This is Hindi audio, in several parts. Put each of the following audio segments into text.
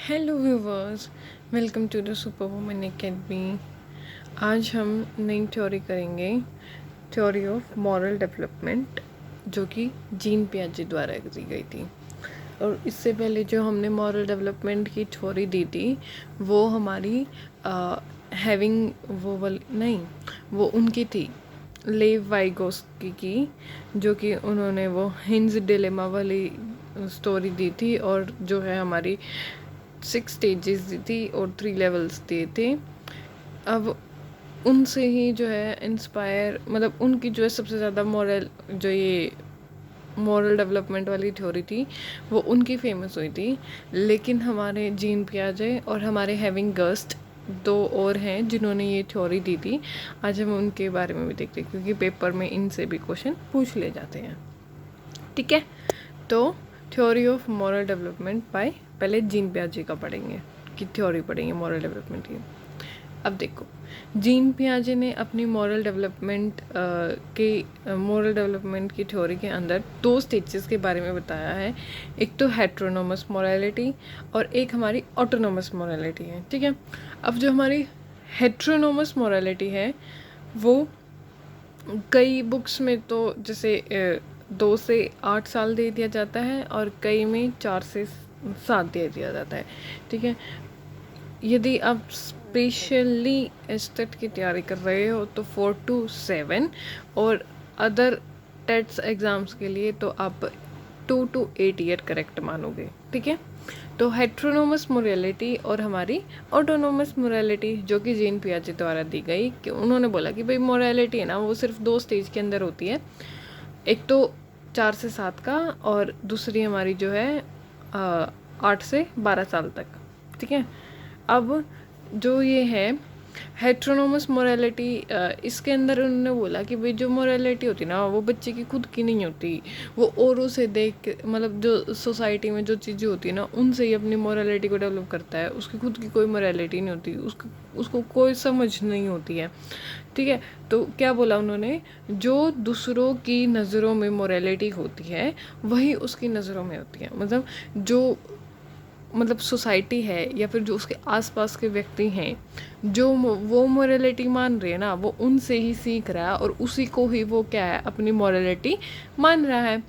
Hello viewers, welcome to the super woman academy. आज हम नई थ्योरी करेंगे, थ्योरी ऑफ मॉरल डेवलपमेंट, जो कि जीन पियाजे द्वारा दी गई थी। और इससे पहले जो हमने मॉरल डेवलपमेंट की थ्योरी दी थी वो हमारी हैविंग वो वाली नहीं, वो उनकी थी, लेव वाइगोस्की की, जो कि उन्होंने वो हिंज डिलेमा वाली स्टोरी दी थी और जो है हमारी 6 स्टेजेस दी थी और 3 लेवल्स दिए थे। अब उनसे ही जो है इंस्पायर, मतलब उनकी जो है सबसे ज़्यादा मॉरल, जो ये मॉरल डेवलपमेंट वाली थ्योरी थी वो उनकी फेमस हुई थी। लेकिन हमारे जीन पियाजे और हमारे हैविंग गर्स्ट दो और हैं जिन्होंने ये थ्योरी दी थी। आज हम उनके बारे में भी देखते हैं क्योंकि पेपर में इनसे भी क्वेश्चन पूछ ले जाते हैं। ठीक है, तो theory of moral development bye, पहले जीन पियाजे का पढ़ेंगे कि थ्योरी पढ़ेंगे मॉरल डेवलपमेंट की। अब देखो, जीन पियाजे ने अपनी मॉरल डेवलपमेंट की थ्योरी के अंदर 2 स्टेजेस के बारे में बताया है। एक तो हेट्रोनोमस मोरालिटी और एक हमारी ऑटोनोमस मोरालिटी है। ठीक है, अब जो हमारी हेट्रोनोमस मोरालिटी है वो कई बुक्स में तो जैसे 2 से 8 साल दे दिया जाता है और कई में 4 से 7 दे दिया जाता है। ठीक है, यदि आप स्पेशली एस्टेट की तैयारी कर रहे हो तो 4 to 7, और अदर टेट्स एग्ज़ाम्स के लिए तो आप 2 to 8 ईयर करेक्ट मानोगे। ठीक है, तो हेट्रोनोमस मोरालिटी और हमारी ऑटोनोमस मोरालिटी जो कि जीन पियाजे द्वारा दी गई, कि उन्होंने बोला कि भाई मोरालिटी है ना वो सिर्फ 2 स्टेज के अंदर होती है, एक तो 4 से 7 का और दूसरी हमारी जो है 8 से 12 साल तक। ठीक है, अब जो ये है हेट्रोनोमस मोरालिटी, इसके अंदर उन्होंने बोला कि भाई जो मोरालिटी होती है ना वो बच्चे की खुद की नहीं होती, वो औरों से देख के, मतलब जो सोसाइटी में जो चीज़ें होती है ना उनसे ही अपनी मोरालिटी को डेवलप करता है। उसकी खुद की कोई मोरालिटी नहीं होती, उसको कोई समझ नहीं होती है। ठीक है, तो क्या बोला उन्होंने, जो दूसरों की नज़रों में मोरालिटी होती है वही उसकी नज़रों में होती है। मतलब सोसाइटी है या फिर जो उसके आसपास के व्यक्ति हैं जो वो मोरालिटी मान रहे हैं ना, वो उनसे ही सीख रहा है और उसी को ही वो क्या है, अपनी मोरालिटी मान रहा है।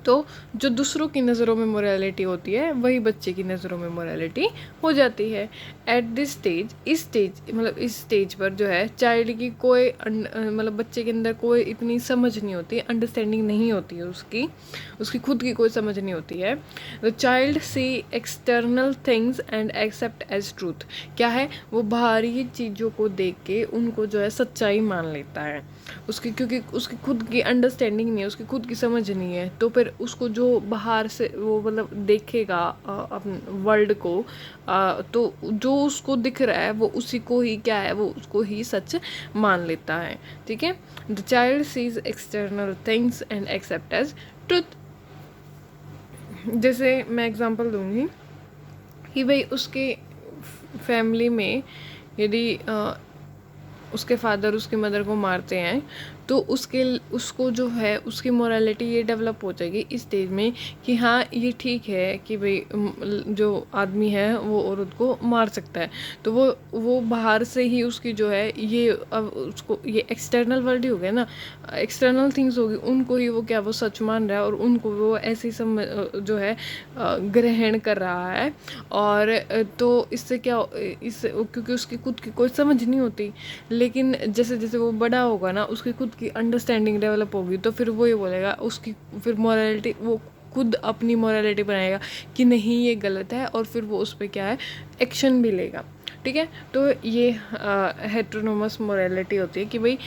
तो जो दूसरों की नज़रों में मोरालिटी होती है वही बच्चे की नज़रों में मोरालिटी हो जाती है। एट दिस स्टेज, इस स्टेज पर जो है चाइल्ड की कोई मतलब बच्चे के अंदर कोई इतनी समझ नहीं होती, अंडरस्टैंडिंग नहीं होती है, उसकी खुद की कोई समझ नहीं होती है। The child see external things and accept as truth. क्या है, वो बाहरी चीज़ों को देख के उनको जो है सच्चाई मान लेता है। क्योंकि उसकी खुद की अंडरस्टैंडिंग नहीं है, उसकी खुद की समझ नहीं है, तो फिर उसको जो बाहर से वो मतलब देखेगा अपने वर्ल्ड को, तो जो उसको दिख रहा है वो उसी को ही क्या है, वो उसको ही सच मान लेता है। ठीक है, the child sees external things and accept as truth. जैसे मैं एग्जांपल दूंगी कि भाई उसके फैमिली में यदि उसके फादर उसकी मदर को मारते हैं तो उसको जो है उसकी मोरालिटी ये डेवलप हो जाएगी इस स्टेज में कि हाँ ये ठीक है कि भाई जो आदमी है वो औरत को मार सकता है। तो वो बाहर से ही उसकी जो है ये, अब उसको ये एक्सटर्नल वर्ल्ड ही हो गया ना, एक्सटर्नल थिंग्स होगी, उनको ही वो क्या वो सच मान रहा है और उनको वो ऐसी जो है ग्रहण कर रहा है। और तो इससे क्या, इससे क्योंकि उसकी खुद की कोई समझ नहीं होती, लेकिन जैसे जैसे वो बड़ा होगा ना उसकी खुद की अंडरस्टैंडिंग डेवलप होगी तो फिर वो ये बोलेगा, उसकी फिर मोरालिटी, वो खुद अपनी मोरालिटी बनाएगा कि नहीं ये गलत है और फिर वो उस पर क्या है एक्शन भी लेगा। ठीक है, तो ये हेट्रोनोमस मोरालिटी होती है कि भाई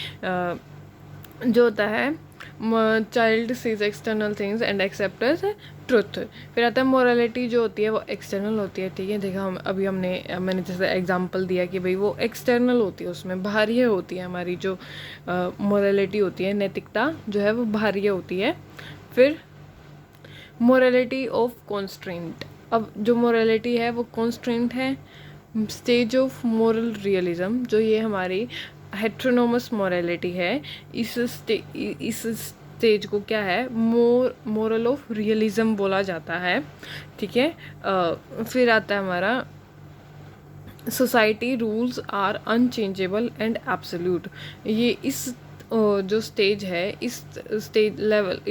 जो होता है child sees external things and accept truth. फिर आता है मोरालिटी जो होती है वो एक्सटर्नल होती है। ठीक है, देखा मैंने जैसे एग्जांपल दिया कि भाई वो एक्सटर्नल होती है, उसमें बाहरी होती है, हमारी जो मोरालिटी होती है, नैतिकता जो है वो बाहरी होती है। फिर मोरालिटी ऑफ कॉन्स्ट्रेंट, अब जो मोरालिटी है वो कॉन्स्ट्रेंट है। स्टेज ऑफ मोरल रियलिज्म, जो ये हमारी हेट्रोनोमस मोरालिटी है, इस स्टेज को क्या है, मोरल ऑफ रियलिज्म बोला जाता है, ठीक है। फिर आता है हमारा society rules are unchangeable and absolute. ये इस जो स्टेज है, इस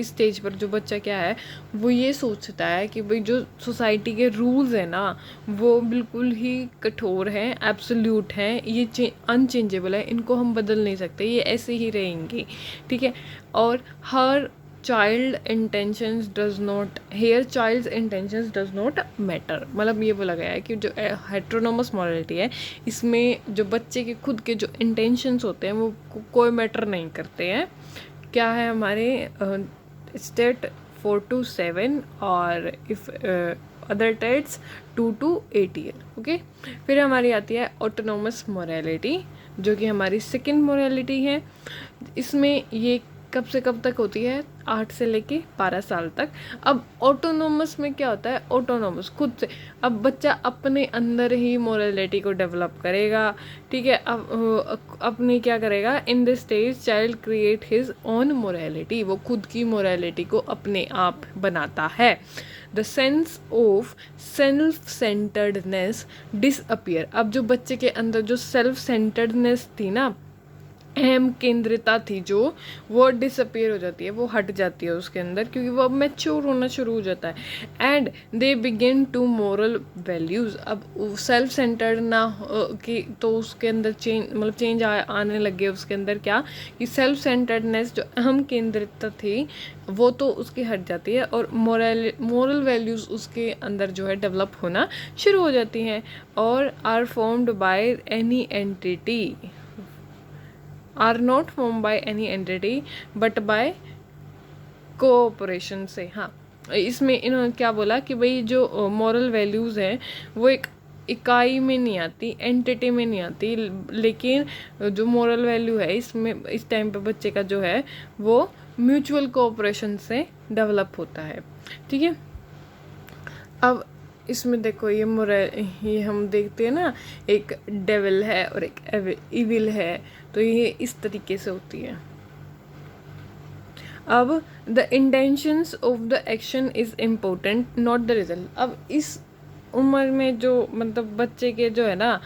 स्टेज पर जो बच्चा क्या है, वो ये सोचता है कि भाई जो सोसाइटी के रूल्स हैं ना, वो बिल्कुल ही कठोर हैं, एब्सोल्यूट हैं, ये अनचेंजेबल है, इनको हम बदल नहीं सकते, ये ऐसे ही रहेंगे, ठीक है। और her child intentions does not matter. मतलब ये बोला गया है कि जो हेट्रोनोमस मॉरलिटी है, इसमें जो बच्चे के खुद के जो इंटेंशंस होते हैं वो कोई मैटर नहीं करते हैं। क्या है हमारे स्टेट 4 to 7 और if other tests 2 to 8 year, okay. फिर हमारी आती है ऑटोनोमस मॉरलिटी, जो कि हमारी सेकंड मॉरलिटी है। इसमें ये कब से कब तक होती है, 8 से लेके 12 साल तक। अब ऑटोनोमस में क्या होता है, ऑटोनोमस खुद से, अब बच्चा अपने अंदर ही मोरालिटी को डेवलप करेगा, ठीक है। अब अपने क्या करेगा, in this stage child create his own morality, वो खुद की मोरालिटी को अपने आप बनाता है। The sense of self centredness disappear. अब जो बच्चे के अंदर जो सेल्फ सेंटर्डनेस थी ना, अहम केंद्रिता थी, जो वो डिसअपियर हो जाती है, वो हट जाती है उसके अंदर, क्योंकि वो अब मैच्योर होना शुरू हो जाता है। And they begin to moral values. अब सेल्फ सेंटर्ड ना कि तो उसके अंदर चेंज आने लगे उसके अंदर, क्या कि सेल्फ सेंटर्डनेस जो अहम केंद्रिता थी वो तो उसकी हट जाती है, और मोरल वैल्यूज़ उसके अंदर जो है डेवलप होना शुरू हो जाती हैं। और are formed by any entity, are not form by any entity but by cooperation से। हाँ, इसमें इन्होंने क्या बोला कि भाई जो मॉरल वैल्यूज़ हैं वो एक इकाई में नहीं आती, एंटिटी में नहीं आती, लेकिन जो मॉरल वैल्यू है इसमें इस टाइम पे बच्चे का जो है वो म्यूचुअल कोऑपरेशन से डेवलप होता है, ठीक है। अब इसमें देखो ये हम देखते हैं ना, एक डेविल है और एक इविल है, तो ये इस तरीके से होती है। अब the intentions of the action is important not the result. अब इस उम्र में जो मतलब बच्चे के जो है ना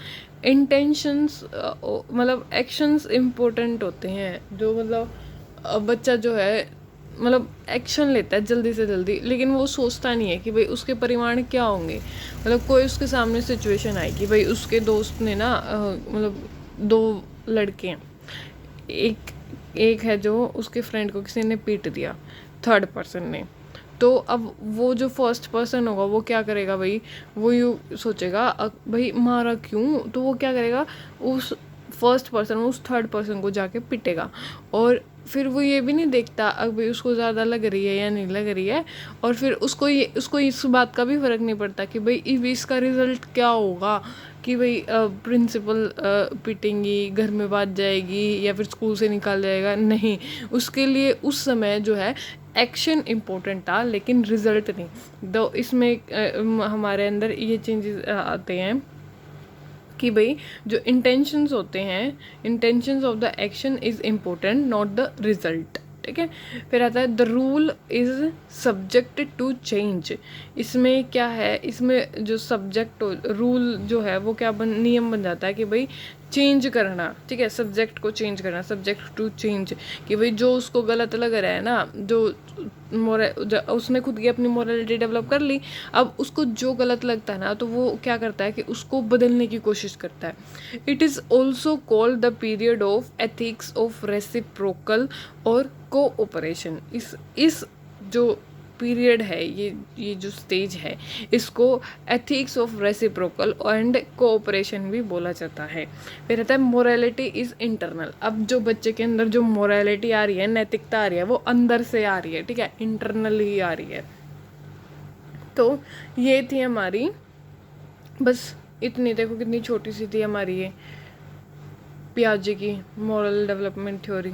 इंटेंशंस, मतलब एक्शंस इम्पोर्टेंट होते हैं, जो मतलब बच्चा जो है मतलब एक्शन लेता है जल्दी से जल्दी, लेकिन वो सोचता नहीं है कि भाई उसके परिणाम क्या होंगे। मतलब कोई उसके सामने सिचुएशन आई कि भाई उसके दोस्त ने ना मतलब 2 लड़के हैं, एक है जो उसके फ्रेंड को किसी ने पीट दिया, थर्ड पर्सन ने, तो अब वो जो फर्स्ट पर्सन होगा वो क्या करेगा भाई, वो यूँ सोचेगा भाई मारा क्यों, तो वो क्या करेगा, उस फर्स्ट पर्सन उस थर्ड पर्सन को जाके पिटेगा, और फिर वो ये भी नहीं देखता अब भाई उसको ज़्यादा लग रही है या नहीं लग रही है, और फिर उसको इस बात का भी फ़र्क नहीं पड़ता कि भाई इसका रिज़ल्ट क्या होगा, कि भाई प्रिंसिपल पिटेंगी, घर में बात जाएगी या फिर स्कूल से निकाल जाएगा, नहीं, उसके लिए उस समय जो है एक्शन इम्पोर्टेंट था लेकिन रिज़ल्ट नहीं। तो इसमें हमारे अंदर ये चेंजेस आते हैं कि भाई जो इंटेंशंस होते हैं, intentions of the action is important not the result, ठीक है। फिर आता है the rule is subject to change. इसमें क्या है, इसमें जो सब्जेक्ट रूल जो है वो क्या नियम बन जाता है कि भाई चेंज करना, ठीक है, सब्जेक्ट को चेंज करना, सब्जेक्ट टू चेंज, कि भाई जो उसको गलत लग रहा है ना, जो उसने खुद की अपनी मोरालिटी डेवलप कर ली, अब उसको जो गलत लगता है ना तो वो क्या करता है कि उसको बदलने की कोशिश करता है। It is also called the period of ethics of reciprocal और कोऑपरेशन। इस जो पीरियड है, ये जो स्टेज है, इसको ethics of reciprocal and cooperation भी बोला जाता है। फिर रहता है मोरालिटी इज़ इंटरनल। अब जो बच्चे के अंदर जो मोरालिटी आ रही है, नैतिकता आ रही है, वो अंदर से आ रही है, ठीक है, इंटरनल ही आ रही है। तो ये थी हमारी, बस इतनी, देखो कितनी छोटी सी थी हमारी ये पियाजे की मॉरल डेवलपमेंट थ्योरी।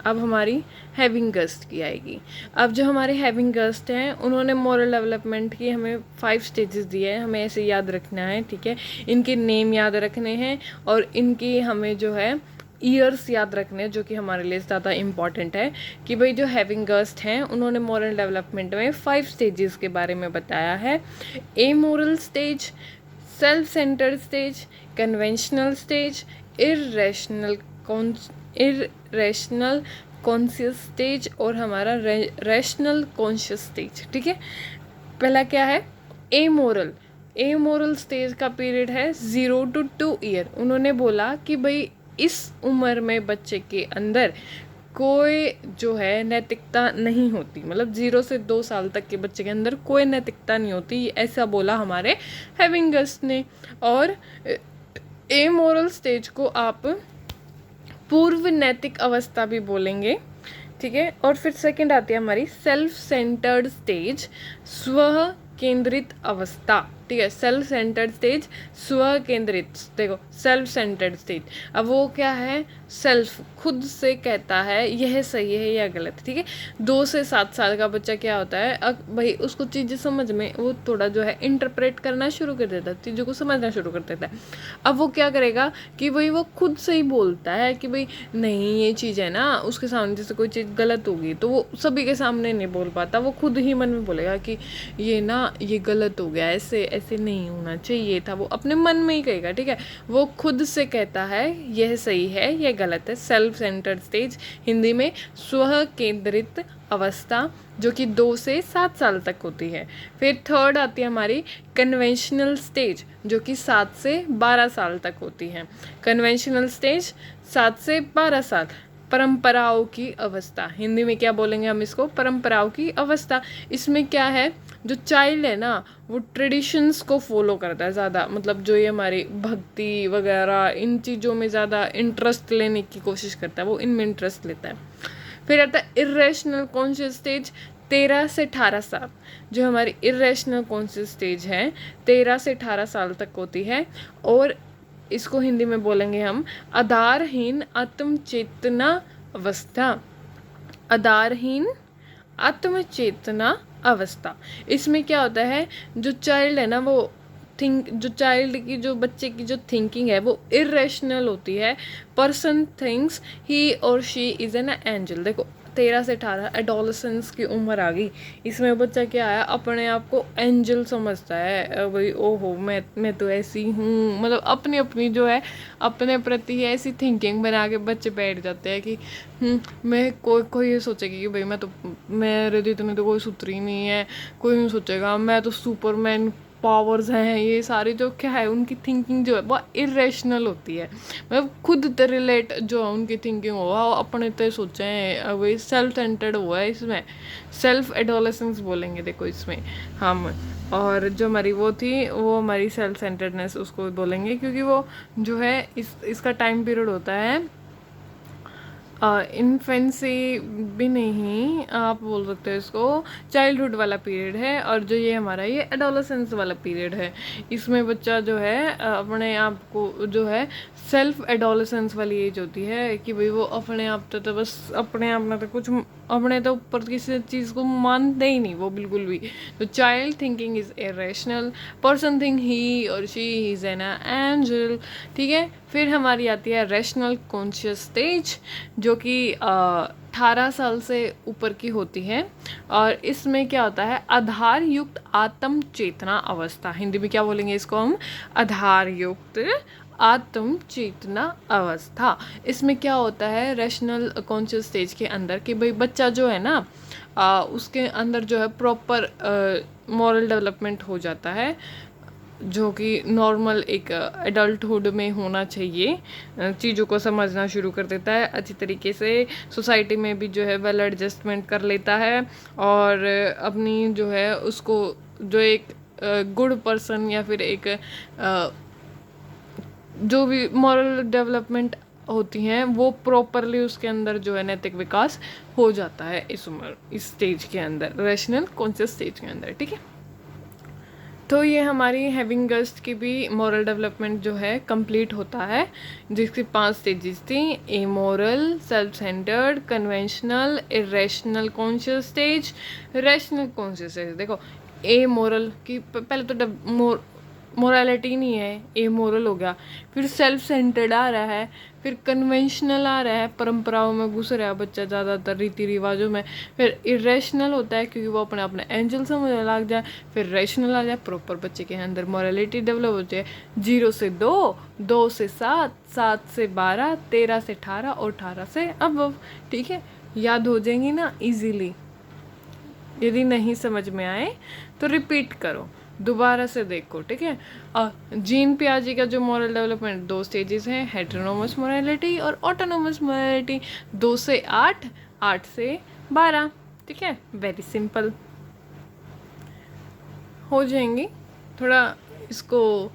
अब हमारी हैविंगर्स्ट की आएगी। अब जो हमारे हैविंगर्स्ट हैं उन्होंने मॉरल डेवलपमेंट की हमें 5 स्टेजेस दिए हैं, हमें ऐसे याद रखना है, ठीक है। इनके नेम याद रखने हैं और इनकी हमें जो है ईयर्स याद रखने हैं जो कि हमारे लिए ज़्यादा इम्पॉर्टेंट है कि भाई जो हैविंग गर्स्ट हैं उन्होंने मॉरल डेवलपमेंट में 5 स्टेजेस के बारे में बताया है। Amoral stage, self centred stage, conventional stage, irrational conscious stage और हमारा रैशनल कॉन्शियस स्टेज। ठीक है, पहला क्या है ए मोरल स्टेज का पीरियड है 0 to 2 ईयर। उन्होंने बोला कि भाई इस उम्र में बच्चे के अंदर कोई जो है नैतिकता नहीं होती, मतलब 0 से 2 साल तक के बच्चे के अंदर कोई नैतिकता नहीं होती, ऐसा बोला हमारे हैविंगर्स्ट ने। और ए मोरल स्टेज को आप पूर्व नैतिक अवस्था भी बोलेंगे। ठीक है, और फिर सेकंड आती है हमारी सेल्फ सेंटर्ड स्टेज, स्व केंद्रित अवस्था। ठीक है, सेल्फ सेंटर्ड स्टेज, स्व केंद्रित, देखो सेल्फ सेंटर्ड स्टेज, अब वो क्या है, सेल्फ खुद से कहता है यह सही है या गलत। ठीक है, 2 से 7 साल का बच्चा क्या होता है, अब भाई उसको चीज़ें समझ में वो थोड़ा जो है इंटरप्रेट करना शुरू कर देता है, चीज़ों को समझना शुरू कर देता है। अब वो क्या करेगा कि भाई वो खुद से ही बोलता है कि भाई नहीं ये चीज़ है ना, उसके सामने जैसे कोई चीज़ गलत होगी तो वो सभी के सामने नहीं बोल पाता, वो खुद ही मन में बोलेगा कि ये ना ये गलत हो गया, ऐसे ऐसे नहीं होना चाहिए था, वो अपने मन में ही कहेगा। ठीक है, वो खुद से कहता है यह सही है यह गलत है। सेल्फ सेंटर्ड स्टेज, हिंदी में स्व केंद्रित अवस्था, जो कि 2 से 7 साल तक होती है। फिर थर्ड आती है हमारी कन्वेंशनल स्टेज, जो कि 7 से 12 साल तक होती है। कन्वेंशनल स्टेज 7 से 12 साल, परंपराओं की अवस्था, हिंदी में क्या बोलेंगे हम इसको, परंपराओं की अवस्था। इसमें क्या है, जो चाइल्ड है ना वो ट्रेडिशंस को फॉलो करता है ज़्यादा, मतलब जो ये हमारी भक्ति वगैरह इन चीज़ों में ज़्यादा इंटरेस्ट लेने की कोशिश करता है, वो इनमें इंटरेस्ट लेता है। फिर आता है इरेशनल कॉन्शियस स्टेज, 13 से 18 साल, जो हमारी इरेशनल कॉन्शियस स्टेज है 13 से 18 साल तक होती है। और इसको हिंदी में बोलेंगे हम आधारहीन आत्मचेतना अवस्था, आधारहीन आत्मचेतना अवस्था। इसमें क्या होता है, जो चाइल्ड है ना वो जो चाइल्ड की, जो बच्चे की जो थिंकिंग है वो इरेशनल होती है। पर्सन थिंक्स ही और शी इज़ एन एंजल। देखो 13 से 18 एडोलसेंस की उम्र आ गई, इसमें बच्चा क्या है, अपने आप को एंजल समझता है, भाई ओहो मैं तो ऐसी हूँ, मतलब अपनी अपनी जो है अपने प्रति ऐसी थिंकिंग बना के बच्चे बैठ जाते हैं कि मैं कोई ये सोचेगी कि भाई मेरे जितने तो कोई सुथरी नहीं है, कोई नहीं सोचेगा मैं तो सुपरमैन पावर्स हैं, ये सारी जो क्या है उनकी थिंकिंग जो है वो इरेशनल होती है, मतलब खुद तो रिलेट जो है उनकी थिंकिंग हुआ वो अपने तो सोचें, वही सेल्फ सेंटर्ड हुआ है, इसमें सेल्फ एडोलेसेंस बोलेंगे देखो इसमें हम। और जो हमारी वो थी वो हमारी सेल्फ सेंटर्डनेस उसको बोलेंगे, क्योंकि वो जो है इसका टाइम पीरियड होता है इन्फेंसी भी नहीं आप बोल सकते हो इसको, चाइल्डहुड वाला पीरियड है। और जो ये हमारा ये एडोलेसेंस वाला पीरियड है, इसमें बच्चा जो है अपने आप को जो है सेल्फ एडोलेसेंस वाली एज होती है कि भाई वो अपने आप तो बस अपने आप में तो कुछ अपने तो ऊपर किसी चीज़ को मानते ही नहीं वो बिल्कुल भी। तो child thinking is irrational, person think he और शी इज़ एन एंजल। ठीक है, फिर हमारी आती है रैशनल कॉन्शियस स्टेज, जो कि 18 साल से ऊपर की होती है। और इसमें क्या होता है, आधार युक्त आत्म चेतना अवस्था, हिंदी में क्या बोलेंगे इसको हम, आधार युक्त आत्म चेतना अवस्था। इसमें क्या होता है रैशनल कॉन्शियस स्टेज के अंदर कि भाई बच्चा जो है ना उसके अंदर जो है प्रॉपर मॉरल डेवलपमेंट हो जाता है, जो कि नॉर्मल एक एडल्टहुड में होना चाहिए, चीज़ों को समझना शुरू कर देता है अच्छी तरीके से, सोसाइटी में भी जो है वेल एडजस्टमेंट कर लेता है, और अपनी जो है उसको जो एक गुड पर्सन या फिर एक जो भी मॉरल डेवलपमेंट होती हैं वो प्रॉपरली उसके अंदर जो है नैतिक विकास हो जाता है इस उम्र, इस स्टेज के अंदर, रैशनल कॉन्शियस स्टेज के अंदर। ठीक है, तो ये हमारी हैविंग गर्स्ट की भी मॉरल डेवलपमेंट जो है कंप्लीट होता है, जिसकी 5 स्टेजेस थी, amoral, self centred, conventional, irrational conscious stage, rational conscious stage. देखो ए मोरल की पहले तो मोरालिटी नहीं है, ए मोरल हो गया। फिर सेल्फ सेंटर्ड आ रहा है, फिर कन्वेंशनल आ रहा है, परंपराओं में घुस रहा है बच्चा ज़्यादातर, रीति रिवाजों में। फिर इरेशनल होता है क्योंकि वो अपने अपने एंजल समझने लग जाए। फिर रैशनल आ जाए, प्रॉपर बच्चे के अंदर मोरालिटी डेवलप होती है। 0 से 2, 2 से 7, 7 से 12, 13 से 18 और 18 से अब। ठीक है, याद हो जाएंगी ना इजीली। यदि नहीं समझ में आए तो रिपीट करो, दोबारा से देखो। ठीक है, जीन पियाजे का जो मॉरल डेवलपमेंट 2 स्टेजेस हैं, हेटेरोनोमस मोरालिटी और ऑटोनोमस मोरालिटी। 2 से 8, 8 से 12। ठीक है, वेरी सिंपल हो जाएंगी। थोड़ा इसको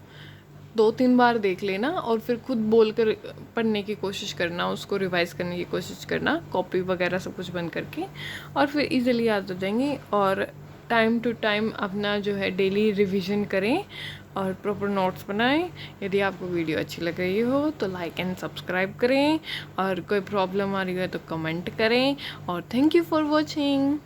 2-3 बार देख लेना और फिर खुद बोल कर पढ़ने की कोशिश करना, उसको रिवाइज करने की कोशिश करना, कॉपी वगैरह सब कुछ बंद करके, और फिर इजीली याद हो जाएंगी। और टाइम टू टाइम अपना जो है डेली रिवीजन करें और प्रॉपर नोट्स बनाएं। यदि आपको वीडियो अच्छी लग रही हो तो लाइक एंड सब्सक्राइब करें, और कोई प्रॉब्लम आ रही है तो कमेंट करें। और थैंक यू फॉर वॉचिंग।